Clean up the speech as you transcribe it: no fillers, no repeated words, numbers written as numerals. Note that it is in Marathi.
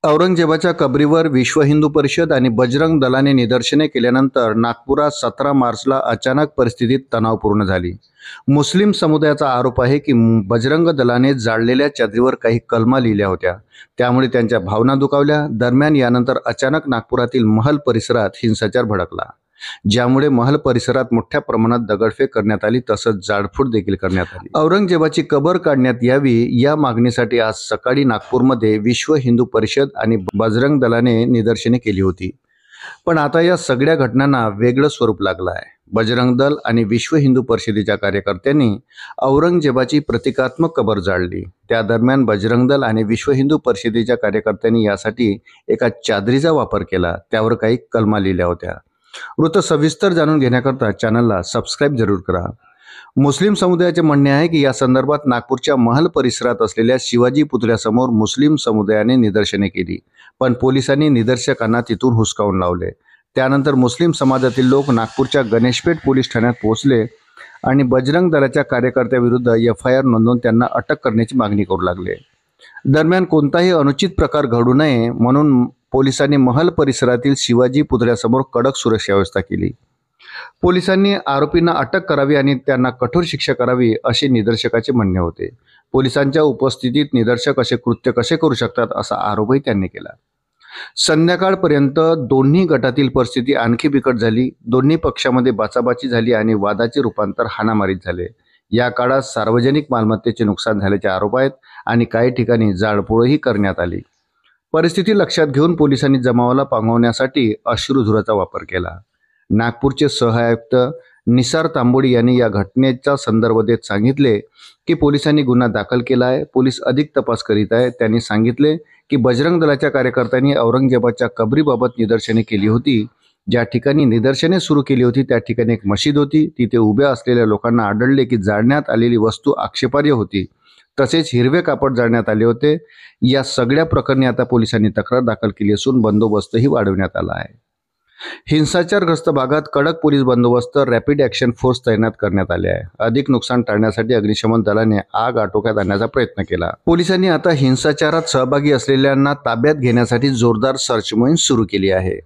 औरंगजेबाच्या कबरीवर विश्व हिंदू परिषद आणि बजरंग दलाने निदर्शने केल्यानंतर नागपुरात 17 मार्चला अचानक परिस्थितीत तणावपूर्ण झाली। मुस्लिम समुदायाचा आरोप आहे की बजरंग दलाने जाळलेल्या चादरीवर काही कलमा लिहिल्या होत्या, त्यामुळे त्यांच्या भावना दुखावल्या। दरम्यान यानंतर अचानक नागपुरातील महल परिसरात हिंसाचार भडकला, ज्यामुळे महल परिसरात मोठ्या प्रमाणात दगडफेक करण्यात आली, तसंच जाळपोळ देखील करण्यात आली। औरंगजेबाची कबर काढण्यात यावी या मागणीसाठी आज सकाळी नागपूरमध्ये विश्व हिंदू परिषद आणि बजरंग दलाने निदर्शने केली होती। पण आता या सगळ्या घटनांना वेगळं स्वरूप लागलं आहे। बजरंग दल आणि विश्व हिंदू परिषदेच्या कार्यकर्त्यांनी औरंगजेबाची प्रतिकात्मक कबर जाळली। त्या दरम्यान बजरंग दल आणि विश्व हिंदू परिषदेच्या कार्यकर्त्यांनी यासाठी एका चादरीचा वापर केला, त्यावर काही कलमा लिहिल्या होत्या। वृत्त सविस्तर जाणून घेण्याकरता चॅनलला सबस्क्राइब जरूर करा। मुस्लिम समुदायाचे म्हणणे आहे की या संदर्भात नागपूरच्या महल परिसरात असलेल्या शिवाजी पुतळ्यासमोर मुस्लिम समुदायाने निदर्शने केली, पण पोलिसांनी निदर्शकांना तिथून हुसकावून लावले। त्यानंतर मुस्लिम समाजातील लोक नागपूरच्या गणेशपेठ पोलीस ठाण्यात पोहोचले आणि बजरंग दलाच्या कार्यकर्त्याविरुद्ध FIR नोंदवून त्यांना अटक करण्याची मागणी करू लागले। दरम्यान कोणताही अनुचित प्रकार घडू नये म्हणून पोलिसांनी महल परिसरातील शिवाजी पुतळ्यासमोर कडक सुरक्षा व्यवस्था केली। पोलिसांनी आरोपींना अटक करावी आणि त्यांना कठोर शिक्षा करावी असे निदर्शकाचे म्हणणे होते। पोलिसांच्या उपस्थितीत निदर्शक असे कृत्य कसे करू शकतात असा आरोपही त्यांनी केला। संध्याकाळपर्यंत दोन्ही गटातील परिस्थिती आणखी बिकट झाली। दोन्ही पक्षांमध्ये बाचाबाची झाली आणि वादाचे रूपांतर हाणामारीत झाले। या काळात सार्वजनिक मालमत्तेचे नुकसान झाल्याचे आरोप आहेत आणि काही ठिकाणी जाळपोळही करण्यात आली। परिस्थिती लक्षात घेऊन पोलिसांनी जमावाला पांगवण्यासाठी अश्रुधुराचा वापर केला। नागपूरचे सहआयुक्त निसार तांबोडी यांनी या घटनेचा संदर्भ देत सांगितले की पोलिसांनी गुन्हा दाखल केला आहे। पोलीस अधिक तपास करीत आहेत। त्यांनी सांगितले की बजरंग दलाच्या कार्यकर्त्यांनी औरंगजेबाच्या कबरीबाबत निदर्शने केली होती। ज्या ठिकाणी निदर्शने सुरू केली होती त्या ठिकाणी एक मशीद होती। तिथे उभ्या असलेल्या लोकांना आढळले की जाळण्यात आलेली वस्तू आक्षेपार्ह होती, तसेच हिरवे कापड जाळण्यात आले होते। या सगळ्या प्रकरणी आता पोलिसांनी तक्रार दाखल केली असून बंदोबस्तही वाढवण्यात आला आहे। हिंसाचारग्रस्त भागात कडक पोलीस बंदोबस्त, रॅपिड ॲक्शन फोर्स तैनात करण्यात आले आहे। अधिक नुकसान टाळण्यासाठी अग्निशमन दलाने आग आटोक्यात आणण्याचा प्रयत्न केला। पोलिसांनी आता हिंसाचारात सहभागी असलेल्यांना ताब्यात घेण्यासाठी जोरदार सर्च मोहीम सुरू केली आहे।